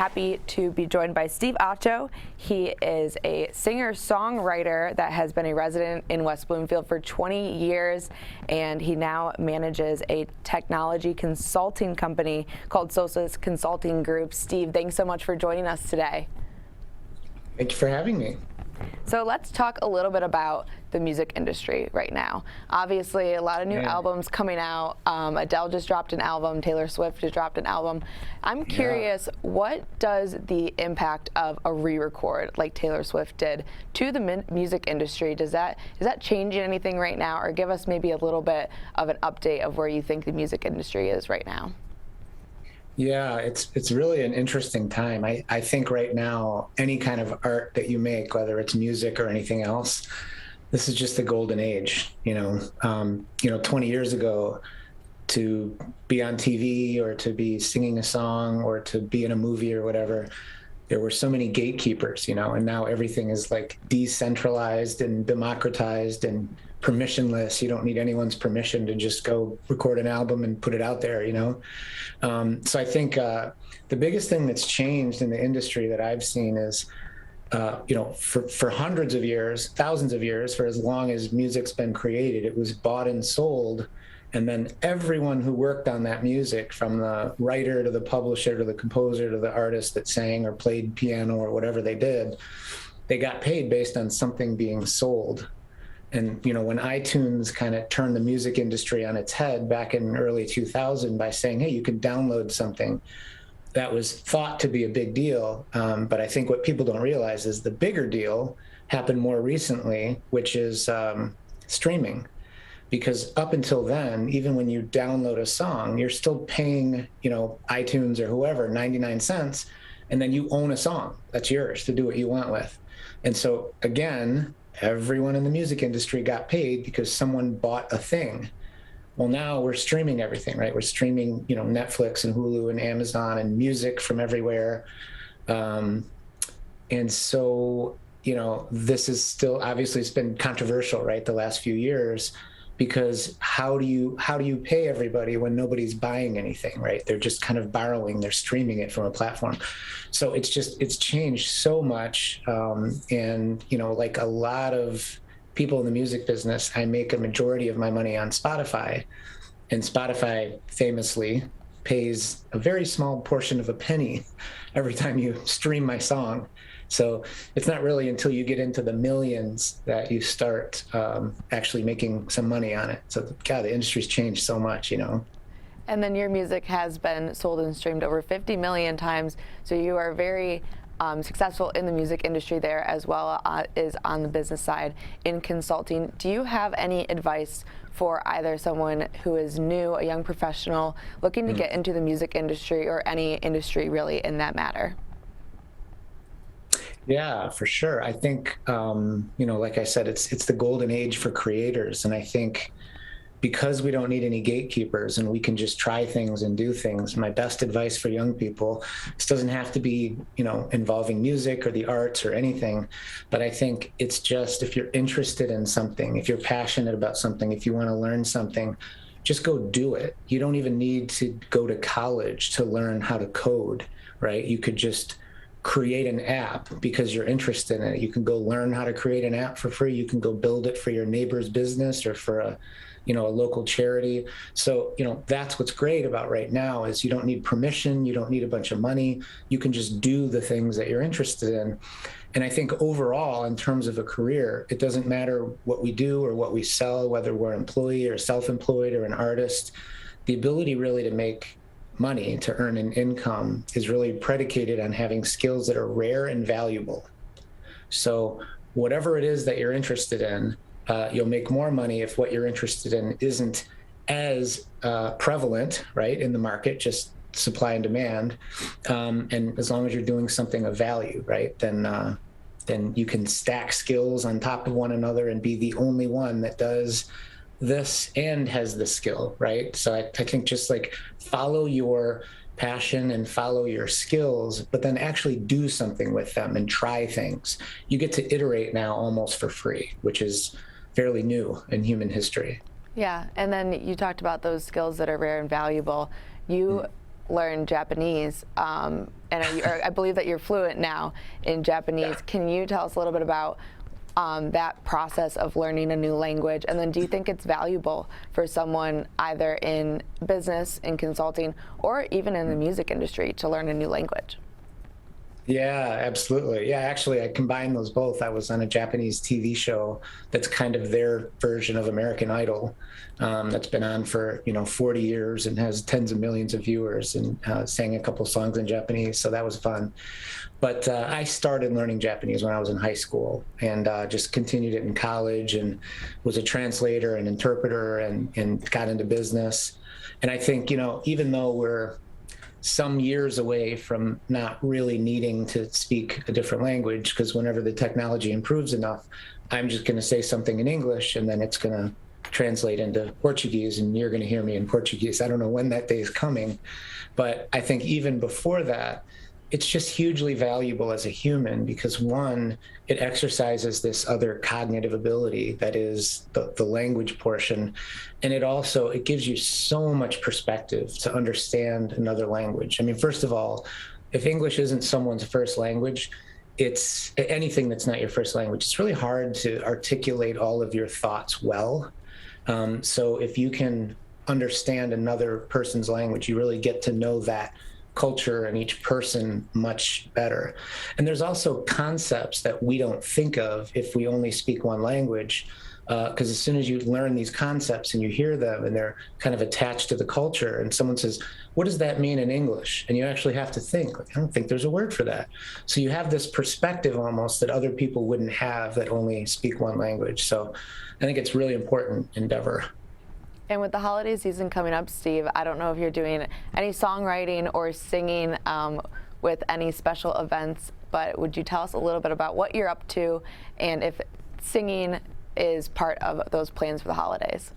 happy to be joined by Steve Acho. He is a singer-songwriter that has been a resident in West Bloomfield for 20 years, and he now manages a technology consulting company called Sosa's Consulting Group. Steve, thanks so much for joining us today. Thank you for having me. So let's talk a little bit about the music industry right now. Obviously, a lot of new albums coming out. Adele just dropped an album. Taylor Swift just dropped an album. I'm curious, what does the impact of a re-record like Taylor Swift did to the music industry? Is that changing anything right now? Or give us maybe a little bit of an update of where you think the music industry is right now. Yeah, it's really an interesting time. I think right now, any kind of art that you make, whether it's music or anything else, this is just the golden age. 20 years ago, to be on TV or to be singing a song or to be in a movie or whatever, there were so many gatekeepers, and now everything is like decentralized and democratized and permissionless. You don't need anyone's permission to just go record an album and put it out there, So I think the biggest thing that's changed in the industry that I've seen is, for hundreds of years, thousands of years, for as long as music's been created, it was bought and sold. And then everyone who worked on that music, from the writer to the publisher to the composer to the artist that sang or played piano or whatever they did, they got paid based on something being sold. And, when iTunes kind of turned the music industry on its head back in early 2000 by saying, hey, you can download something, that was thought to be a big deal. But I think what people don't realize is the bigger deal happened more recently, which is streaming. Because up until then, even when you download a song, you're still paying, iTunes or whoever, 99 cents, and then you own a song that's yours to do what you want with. And so again, everyone in the music industry got paid because someone bought a thing. Well, now we're streaming everything, right? We're streaming, Netflix and Hulu and Amazon and music from everywhere. And so, this is still, obviously it's been controversial, right? The last few years, because how do you pay everybody when nobody's buying anything, right? They're just kind of borrowing, they're streaming it from a platform. So it's changed so much. And, like a lot of people in the music business, I make a majority of my money on Spotify, and Spotify famously pays a very small portion of a penny every time you stream my song. So it's not really until you get into the millions that you start actually making some money on it. So, God, the industry's changed so much, And then your music has been sold and streamed over 50 million times. So you are very successful in the music industry there, as well as on the business side in consulting. Do you have any advice for either someone who is new, a young professional looking to get into the music industry, or any industry really in that matter? Yeah, for sure. I think, like I said, it's the golden age for creators. And I think because we don't need any gatekeepers and we can just try things and do things, my best advice for young people, this doesn't have to be, involving music or the arts or anything. But I think it's just, if you're interested in something, if you're passionate about something, if you want to learn something, just go do it. You don't even need to go to college to learn how to code, right? You could just create an app because you're interested in it. You can go learn how to create an app for free. You can go build it for your neighbor's business or for a local charity. So, that's what's great about right now is you don't need permission. You don't need a bunch of money. You can just do the things that you're interested in. And I think overall, in terms of a career, it doesn't matter what we do or what we sell, whether we're employee or self-employed or an artist. The ability really to make money, to earn an income, is really predicated on having skills that are rare and valuable. So whatever it is that you're interested in, you'll make more money if what you're interested in isn't as prevalent, right, in the market, just supply and demand. And as long as you're doing something of value, right, then you can stack skills on top of one another and be the only one that does this and has the skill, right? So I think just like follow your passion and follow your skills, but then actually do something with them and try things. You get to iterate now almost for free, which is fairly new in human history. Yeah, and then you talked about those skills that are rare and valuable. You learn Japanese, and I believe that you're fluent now in Japanese. Yeah. Can you tell us a little bit about that process of learning a new language? And then do you think it's valuable for someone either in business, in consulting, or even in the music industry to learn a new language? Yeah, absolutely. Yeah, actually, I combined those both. I was on a Japanese TV show that's kind of their version of American Idol, that's been on for 40 years and has tens of millions of viewers, and sang a couple songs in Japanese. So that was fun. But I started learning Japanese when I was in high school, and just continued it in college, and was a translator and interpreter, and got into business. And I think, even though we're some years away from not really needing to speak a different language, because whenever the technology improves enough, I'm just going to say something in English and then it's going to translate into Portuguese and you're going to hear me in Portuguese. I don't know when that day is coming, but I think even before that, it's just hugely valuable as a human because, one, it exercises this other cognitive ability that is the language portion. And it gives you so much perspective to understand another language. I mean, first of all, if English isn't someone's first language, it's anything that's not your first language. It's really hard to articulate all of your thoughts well. So if you can understand another person's language, you really get to know that culture and each person much better. And there's also concepts that we don't think of if we only speak one language, because as soon as you learn these concepts and you hear them and they're kind of attached to the culture, and someone says, what does that mean in English? And you actually have to think, I don't think there's a word for that. So you have this perspective almost that other people wouldn't have that only speak one language. So I think it's really important endeavor. And with the holiday season coming up, Steve, I don't know if you're doing any songwriting or singing with any special events, but would you tell us a little bit about what you're up to and if singing is part of those plans for the holidays?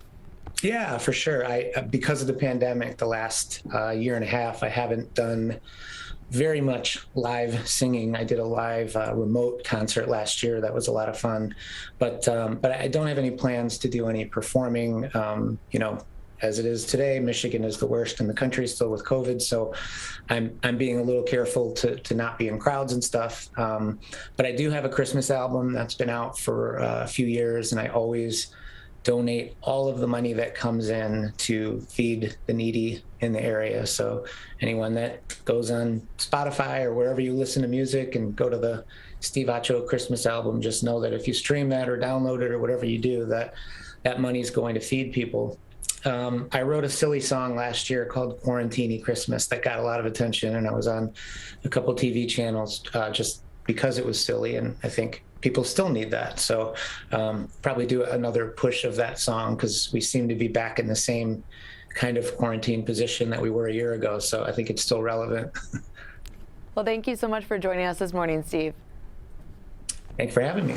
Yeah, for sure. Because of the pandemic, the last year and a half, I haven't done very much live singing. I did a live remote concert last year. That was a lot of fun, but I don't have any plans to do any performing. As it is today, Michigan is the worst in the country still with COVID. So I'm being a little careful to not be in crowds and stuff. But I do have a Christmas album that's been out for a few years, and I always donate all of the money that comes in to feed the needy in the area. So anyone that goes on Spotify or wherever you listen to music and go to the Steve Acho Christmas album, just know that if you stream that or download it or whatever you do, that money is going to feed people. I wrote a silly song last year called Quarantini Christmas that got a lot of attention, and I was on a couple TV channels just because it was silly, and I think people still need that. So probably do another push of that song because we seem to be back in the same kind of quarantine position that we were a year ago. So I think it's still relevant. Well, thank you so much for joining us this morning, Steve. Thanks for having me.